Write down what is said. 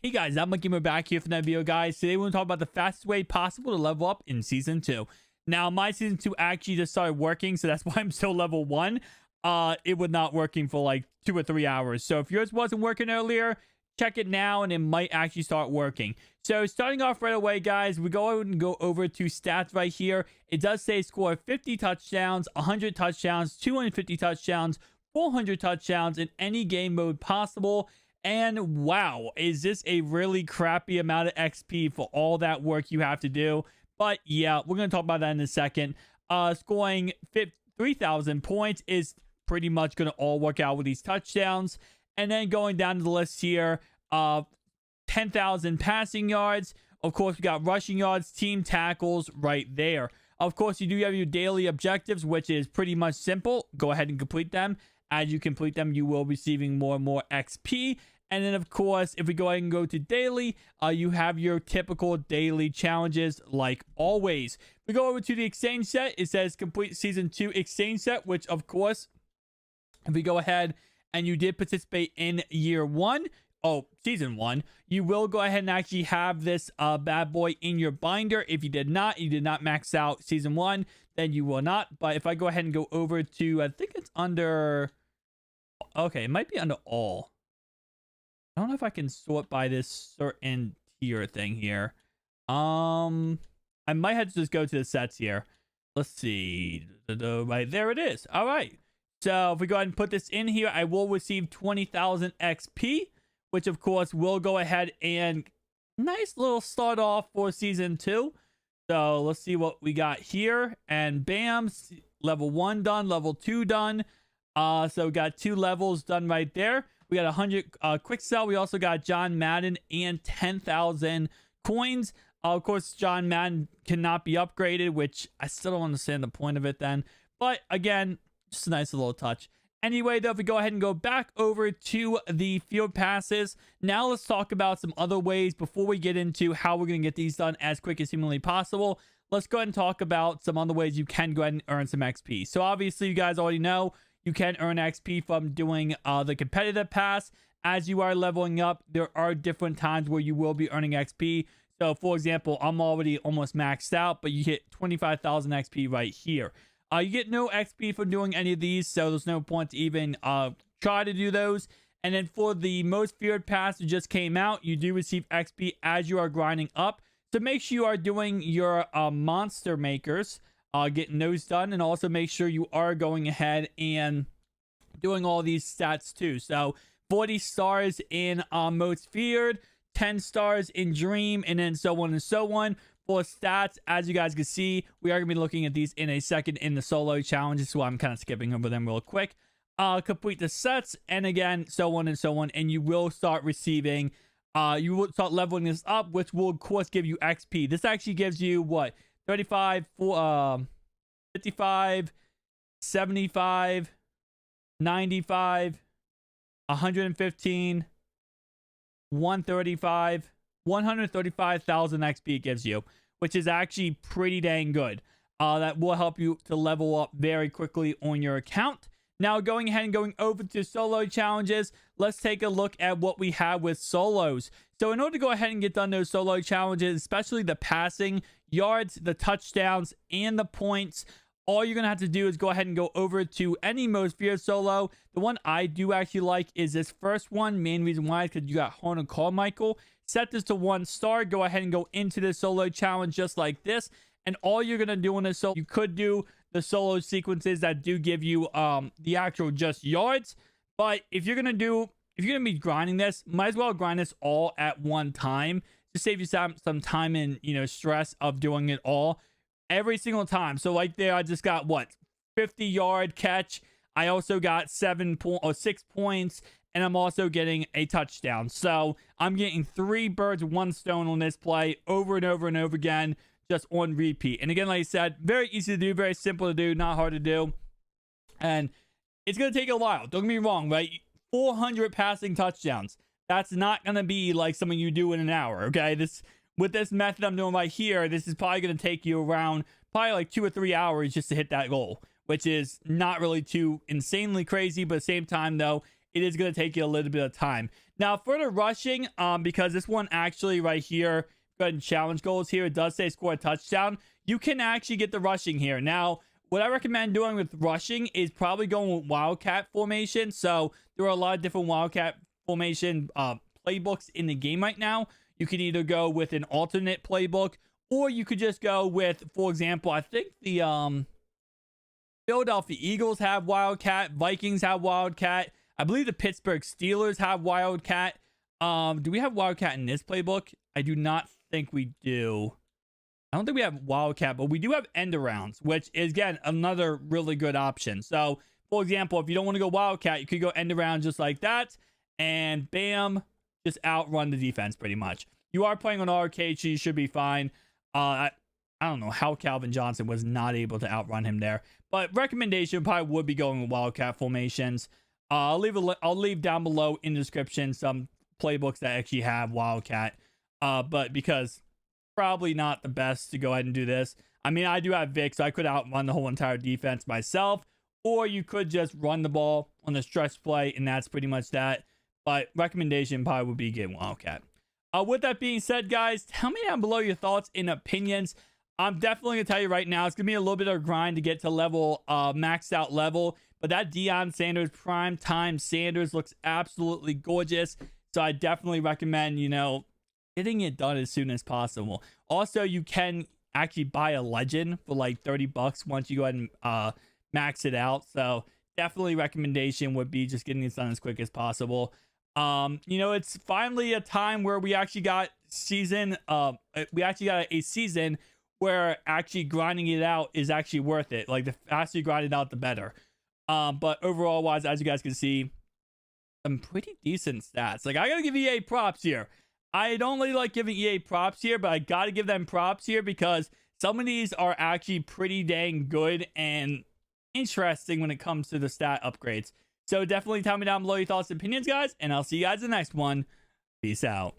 Hey guys, I'm Gamer back here for that video, guys. Today we're going to talk about the fastest way possible to level up in Season 2. Now, my Season 2 actually just started working, so that's why I'm still level 1. It was not working for like 2 or 3 hours. So if yours wasn't working earlier, check it now and it might actually start working. So starting off right away, guys, we go ahead and go over to stats right here. It does say score 50 touchdowns, 100 touchdowns, 250 touchdowns, 400 touchdowns in any game mode possible. And wow, is this a really crappy amount of XP for all that work you have to do? But yeah, we're going to talk about that in a second. Scoring 3,000 points is pretty much going to all work out with these touchdowns. And then going down to the list here, 10,000 passing yards. Of course, we got rushing yards, team tackles right there. Of course, you do have your daily objectives, which is pretty much simple. Go ahead and complete them. As you complete them, you will be receiving more and more XP. And then, of course, if we go ahead and go to daily, you have your typical daily challenges like always. If we go over to the exchange set, it says complete Season 2 exchange set, which, of course, if we go ahead and you did participate in Season 1, you will go ahead and actually have this bad boy in your binder. If you did not max out Season 1, then you will not. But if I go ahead and go over to, I think it's under... Okay, it might be under all. I don't know if I can sort by this certain tier thing here. I might have to just go to the sets here. Let's see. Right there it is. All right. So if we go ahead and put this in here, I will receive 20,000 XP, which of course will go ahead and nice little start off for Season 2. So let's see what we got here. And bam, level 1 done, level 2 done. So we got 2 levels done right there. We got 100 quick sell. We also got John Madden and 10,000 coins. Of course, John Madden cannot be upgraded, which I still don't understand the point of it then. But again, just a nice little touch. Anyway, though, if we go ahead and go back over to the field passes, now let's talk about some other ways before we get into how we're going to get these done as quick as humanly possible. Let's go ahead and talk about some other ways you can go ahead and earn some XP. So obviously, you guys already know you can earn XP from doing the competitive pass. As you are leveling up, there are different times where you will be earning XP. So, for example, I'm already almost maxed out, but you hit 25,000 XP right here. You get no XP for doing any of these, so there's no point to even try to do those. And then for the most feared pass that just came out, you do receive XP as you are grinding up. So make sure you are doing your monster makers, getting those done, and also make sure you are going ahead and doing all these stats too. So 40 stars in most feared, 10 stars in dream, and then so on and so on. For stats, as you guys can see, we are going to be looking at these in a second in the solo challenges, so I'm kind of skipping over them real quick. Complete the sets, and again, so on and so on, and you will start receiving, you will start leveling this up, which will, of course, give you XP. This actually gives you, what, 35, 55, 75, 95, 115, 135, 135,000 XP it gives you, which is actually pretty dang good. That will help you to level up very quickly on your account. Now, going ahead and going over to solo challenges, let's take a look at what we have with solos. So in order to go ahead and get done those solo challenges, especially the passing yards, the touchdowns, and the points, all you're going to have to do is go ahead and go over to any most feared solo. The one I do actually like is this first one. Main reason why is because you got Horn and Carmichael. Set this to 1 star. Go ahead and go into the solo challenge just like this. And all you're going to do in this solo, you could do the solo sequences that do give you the actual just yards. But if you're going to be grinding this, might as well grind this all at one time to save you some time and, stress of doing it all every single time. So like there, I just got what, 50-yard catch. I also got 6 points, and I'm also getting a touchdown. So I'm getting 3 birds, 1 stone on this play over and over and over again, just on repeat. And again, like I said, very easy to do, very simple to do, not hard to do. And it's going to take a while. Don't get me wrong, right? 400 passing touchdowns. That's not going to be like something you do in an hour, okay? With this method I'm doing right here, this is probably going to take you around probably like 2 or 3 hours just to hit that goal, which is not really too insanely crazy. But at the same time, though, it is going to take you a little bit of time. Now, for the rushing, because this one actually right here, go ahead and challenge goals here. It does say score a touchdown. You can actually get the rushing here. Now, what I recommend doing with rushing is probably going with Wildcat formation. So there are a lot of different Wildcat formation playbooks in the game right now. You can either go with an alternate playbook, or you could just go with, for example, I think the Philadelphia Eagles have Wildcat, Vikings have Wildcat. I believe the Pittsburgh Steelers have Wildcat. Do we have Wildcat in this playbook? I do not think we do. I don't think we have Wildcat, but we do have end arounds, which is, again, another really good option. So, for example, if you don't want to go Wildcat, you could go end around just like that, and bam, just outrun the defense pretty much. You are playing on arcade, so you should be fine. I don't know how Calvin Johnson was not able to outrun him there, but recommendation probably would be going with Wildcat formations. I'll leave down below in the description some playbooks that actually have Wildcat, but because probably not the best to go ahead and do this. I mean, I do have Vic, so I could outrun the whole entire defense myself, or you could just run the ball on the stretch play, and that's pretty much that. But recommendation probably would be getting Wildcat. With that being said, guys, tell me down below your thoughts and opinions. I'm definitely going to tell you right now, it's going to be a little bit of a grind to get to level, maxed out level. But that Deion Sanders, prime time Sanders, looks absolutely gorgeous. So I definitely recommend, getting it done as soon as possible. Also, you can actually buy a legend for like $30 once you go ahead and max it out. So definitely recommendation would be just getting this done as quick as possible. It's finally a time where we actually got a season where actually grinding it out is actually worth it. Like, the faster you grind it out, the better. But overall wise, as you guys can see, some pretty decent stats. Like, I gotta give EA props here. I don't really like giving EA props here, but I gotta give them props here because some of these are actually pretty dang good and interesting when it comes to the stat upgrades. So definitely tell me down below your thoughts and opinions, guys, and I'll see you guys in the next one. Peace out.